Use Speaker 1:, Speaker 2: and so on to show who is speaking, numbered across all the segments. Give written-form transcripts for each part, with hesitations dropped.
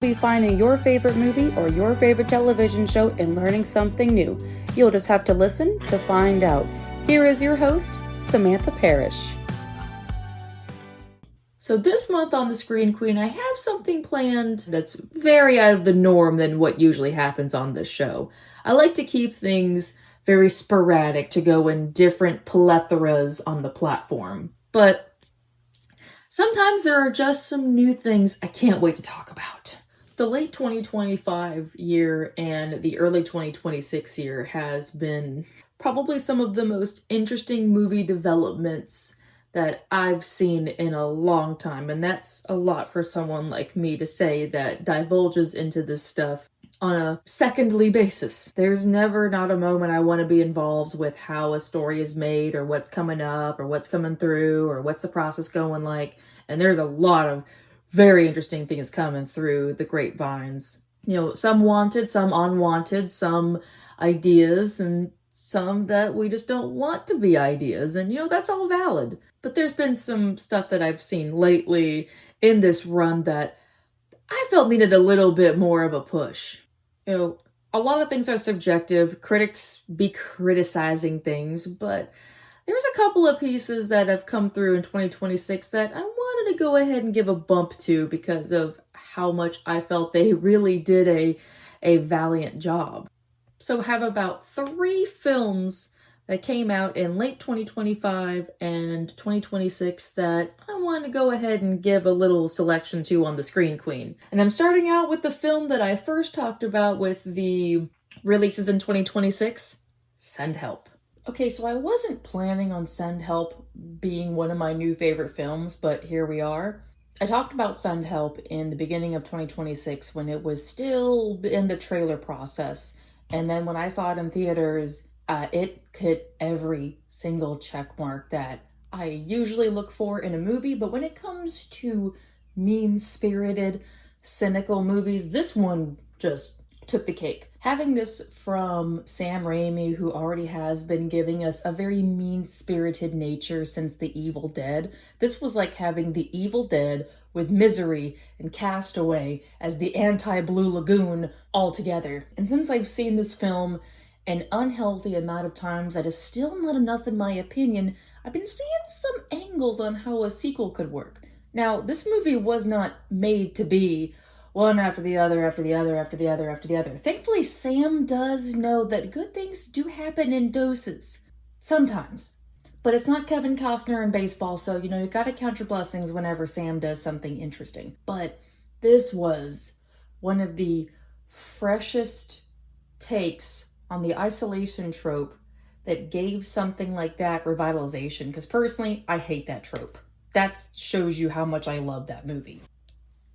Speaker 1: Be finding your favorite movie or your favorite television show and learning something new. You'll just have to listen to find out. Here is your host, Samantha Parrish. So this month on the Screen Queen, I have something planned that's very out of the norm than what usually happens on this show. I like to keep things very sporadic to go in different plethoras on the platform. But sometimes there are just some new things I can't wait to talk about. The late 2025 year and the early 2026 year has been probably some of the most interesting movie developments that I've seen in a long time. And that's a lot for someone like me to say that divulges into this stuff on a secondly basis. There's never not a moment I want to be involved with how a story is made or what's coming up or what's coming through or what's the process going like. And there's a lot of very interesting things coming through the grapevines. You know, some wanted, some unwanted, some ideas, and some that we just don't want to be ideas. And, you know, that's all valid. But there's been some stuff that I've seen lately in this run that I felt needed a little bit more of a push. You know, a lot of things are subjective. Critics be criticizing things, but there's a couple of pieces that have come through in 2026 that I wanted to go ahead and give a bump to because of how much I felt they really did a valiant job. So I have about 3 films that came out in late 2025 and 2026 that I want to go ahead and give a little selection to on the Screen Queen. And I'm starting out with the film that I first talked about with the releases in 2026, Send Help. Okay, so I wasn't planning on Send Help being one of my new favorite films, but here we are. I talked about Send Help in the beginning of 2026 when it was still in the trailer process. And then when I saw it in theaters, it hit every single check mark that I usually look for in a movie. But when it comes to mean-spirited, cynical movies, this one just took the cake. Having this from Sam Raimi, who already has been giving us a very mean-spirited nature since The Evil Dead, this was like having The Evil Dead with Misery and Castaway as the anti-Blue Lagoon all together. And since I've seen this film an unhealthy amount of times that is still not enough in my opinion, I've been seeing some angles on how a sequel could work. Now, this movie was not made to be one after the other, after the other, after the other, after the other. Thankfully, Sam does know that good things do happen in doses. Sometimes. But it's not Kevin Costner in baseball, so, you know, you gotta count your blessings whenever Sam does something interesting. But this was one of the freshest takes on the isolation trope that gave something like that revitalization. Because personally, I hate that trope. That shows you how much I love that movie.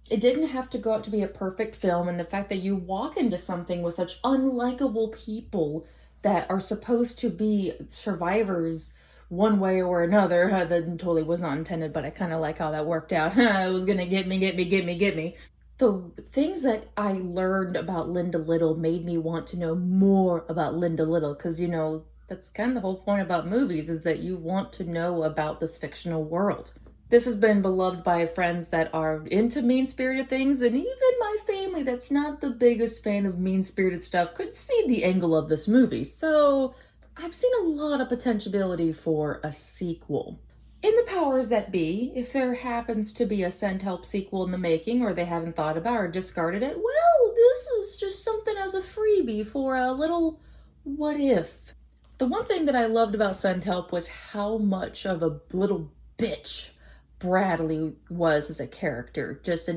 Speaker 1: It didn't have to go out to be a perfect film, and the fact that you walk into something with such unlikable people that are supposed to be survivors one way or another, that totally was not intended, but I kind of like how that worked out. It was gonna get me. The things that I learned about Linda Liddle made me want to know more about Linda Liddle, because, you know, that's kind of the whole point about movies, is that you want to know about this fictional world. This has been beloved by friends that are into mean-spirited things, and even my family that's not the biggest fan of mean-spirited stuff could see the angle of this movie. So I've seen a lot of potentiality for a sequel. In the powers that be, if there happens to be a Send Help sequel in the making, or they haven't thought about or discarded it, well, this is just something as a freebie for a little what if. The one thing that I loved about Send Help was how much of a little bitch Bradley was as a character. Just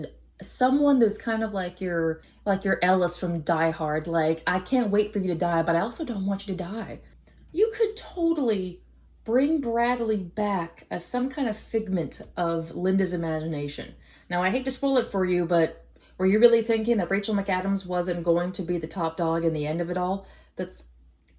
Speaker 1: someone that was kind of like your Ellis from Die Hard. Like, I can't wait for you to die, but I also don't want you to die. You could totally bring Bradley back as some kind of figment of Linda's imagination. Now, I hate to spoil it for you, but were you really thinking that Rachel McAdams wasn't going to be the top dog in the end of it all? That's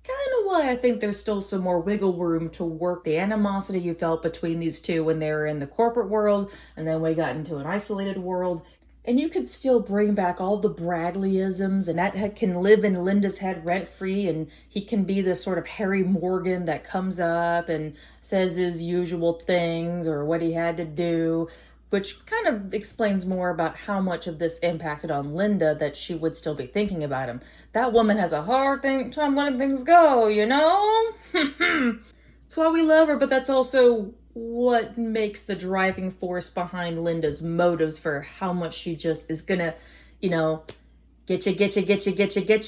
Speaker 1: kind of why I think there's still some more wiggle room to work the animosity you felt between these two when they were in the corporate world, and then we got into an isolated world. And you could still bring back all the Bradleyisms, and that can live in Linda's head rent-free, and he can be this sort of Harry Morgan that comes up and says his usual things or what he had to do. which kind of explains more about how much of this impacted on Linda that she would still be thinking about him. That woman has a hard time letting things go, you know? That's why we love her, but that's also what makes the driving force behind Linda's motives for how much she just is gonna, get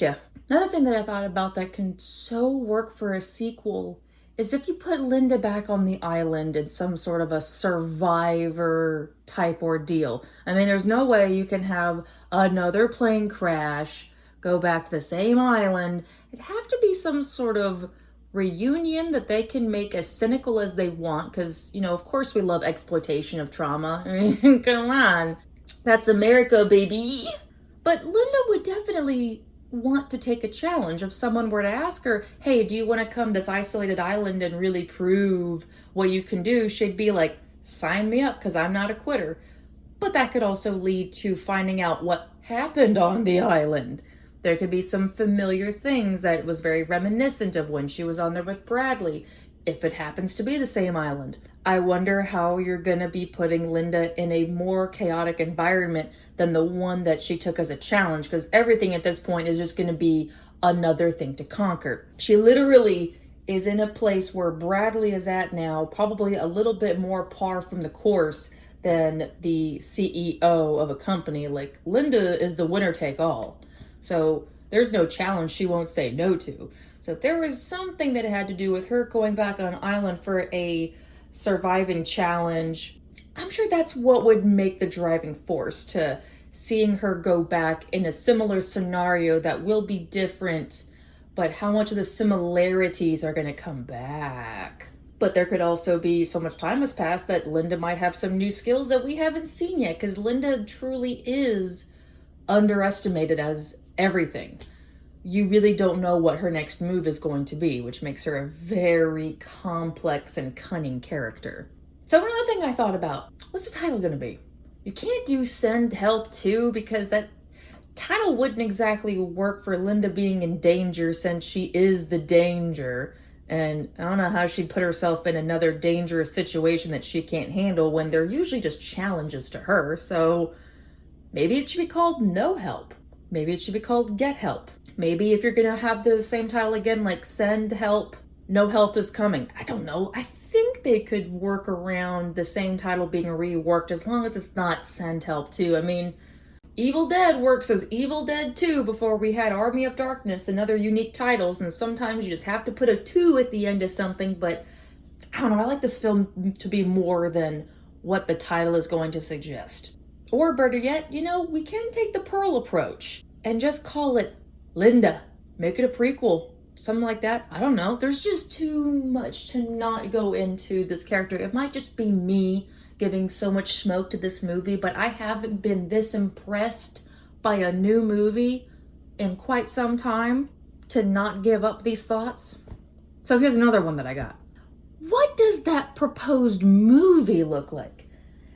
Speaker 1: you. Another thing that I thought about that can so work for a sequel is if you put Linda back on the island in some sort of a survivor type ordeal. I mean, there's no way you can have another plane crash, go back to the same island. It'd have to be some sort of reunion that they can make as cynical as they want, because, of course we love exploitation of trauma. I mean, come on. That's America, baby. But Linda would definitely want to take a challenge. If someone were to ask her, hey, do you want to come to this isolated island and really prove what you can do? She'd be like, sign me up, because I'm not a quitter. But that could also lead to finding out what happened on the island. There could be some familiar things that was very reminiscent of when she was on there with Bradley, if it happens to be the same island. I wonder how you're gonna be putting Linda in a more chaotic environment than the one that she took as a challenge, because everything at this point is just gonna be another thing to conquer. She literally is in a place where Bradley is at now, probably a little bit more par from the course than the CEO of a company. Like, Linda is the winner take all. So there's no challenge she won't say no to. So if there was something that had to do with her going back on an island for a surviving challenge, I'm sure that's what would make the driving force to seeing her go back in a similar scenario that will be different, but how much of the similarities are going to come back. But there could also be so much time has passed that Linda might have some new skills that we haven't seen yet, because Linda truly is underestimated as everything. You really don't know what her next move is going to be, which makes her a very complex and cunning character. So another thing I thought about, what's the title going to be? You can't do Send Help 2, because that title wouldn't exactly work for Linda being in danger, since she is the danger. And I don't know how she'd put herself in another dangerous situation that she can't handle when they're usually just challenges to her. So maybe it should be called No Help. Maybe it should be called Get Help. Maybe if you're going to have the same title again, like Send Help, No Help is Coming. I don't know. I think they could work around the same title being reworked, as long as it's not Send Help 2. I mean, Evil Dead works as Evil Dead 2 before we had Army of Darkness and other unique titles, and sometimes you just have to put a 2 at the end of something, but I don't know. I like this film to be more than what the title is going to suggest. Or better yet, we can take the Pearl approach and just call it Linda. Make it a prequel. Something like that. I don't know. There's just too much to not go into this character. It might just be me giving so much smoke to this movie, but I haven't been this impressed by a new movie in quite some time to not give up these thoughts. So here's another one that I got. What does that proposed movie look like?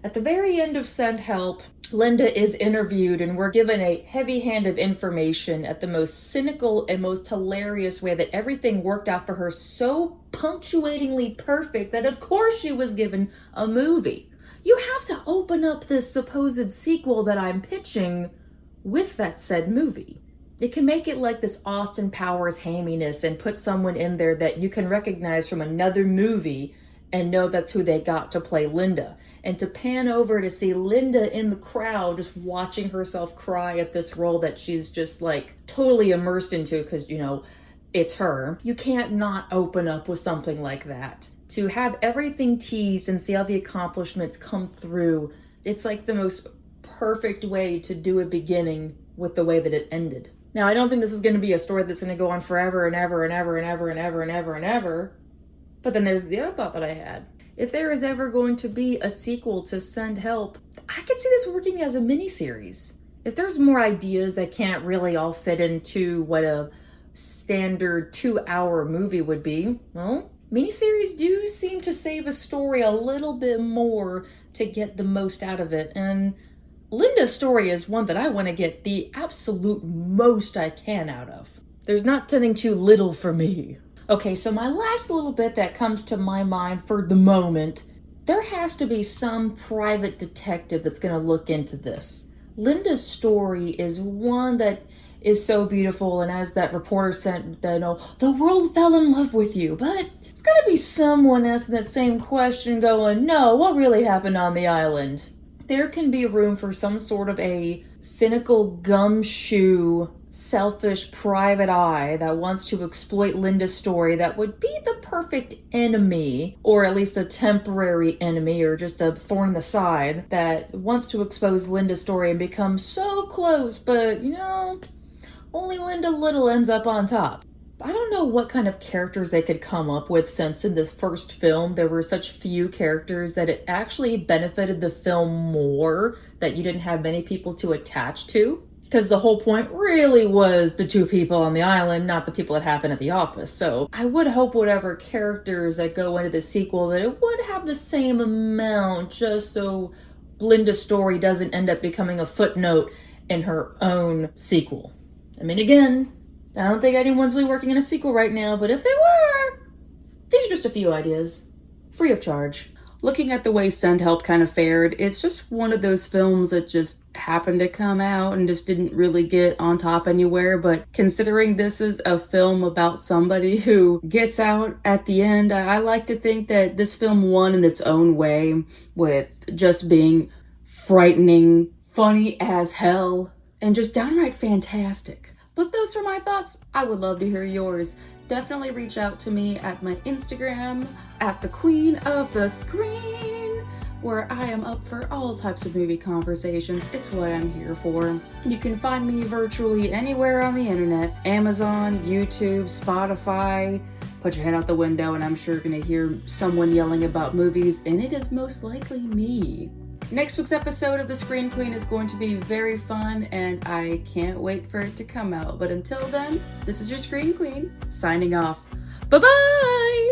Speaker 1: At the very end of Send Help, Linda is interviewed and we're given a heavy hand of information at the most cynical and most hilarious way that everything worked out for her so punctuatingly perfect that of course she was given a movie. You have to open up this supposed sequel that I'm pitching with that said movie. It can make it like this Austin Powers haminess and put someone in there that you can recognize from another movie and know that's who they got to play Linda. And to pan over to see Linda in the crowd just watching herself cry at this role that she's just like totally immersed into because, it's her. You can't not open up with something like that. To have everything teased and see how the accomplishments come through, it's like the most perfect way to do a beginning with the way that it ended. Now, I don't think this is going to be a story that's going to go on forever and ever and ever and ever and ever and ever and ever. But then there's the other thought that I had. If there is ever going to be a sequel to Send Help, I could see this working as a miniseries. If there's more ideas that can't really all fit into what a standard 2-hour movie would be, well, miniseries do seem to save a story a little bit more to get the most out of it. And Linda's story is one that I want to get the absolute most I can out of. There's not something too little for me. Okay, so my last little bit that comes to my mind for the moment There has to be some private detective that's going to look into this. Linda's story is one that is so beautiful, and as that reporter said, the world fell in love with you, but it's got to be someone asking that same question going, no, what really happened on the island? There can be room for some sort of a cynical gumshoe, selfish private eye that wants to exploit Linda's story that would be the perfect enemy, or at least a temporary enemy, or just a thorn in the side that wants to expose Linda's story and become so close, but only Linda Liddle ends up on top. I don't know what kind of characters they could come up with, since in this first film there were such few characters that it actually benefited the film more that you didn't have many people to attach to. Because the whole point really was the two people on the island, not the people that happened at the office. So I would hope whatever characters that go into the sequel, that it would have the same amount, just so Linda's story doesn't end up becoming a footnote in her own sequel. I mean, again, I don't think anyone's really working on a sequel right now, but if they were, these are just a few ideas. Free of charge. Looking at the way Send Help kind of fared, it's just one of those films that just happened to come out and just didn't really get on top anywhere. But considering this is a film about somebody who gets out at the end, I like to think that this film won in its own way, with just being frightening, funny as hell, and just downright fantastic. But those are my thoughts. I would love to hear yours. Definitely reach out to me at my Instagram, at the Queen of the Screen, where I am up for all types of movie conversations. It's what I'm here for. You can find me virtually anywhere on the internet. Amazon, YouTube, Spotify. Put your head out the window and I'm sure you're gonna hear someone yelling about movies, and it is most likely me. Next week's episode of The Screen Queen is going to be very fun, and I can't wait for it to come out. But until then, this is your Screen Queen, signing off. Bye-bye!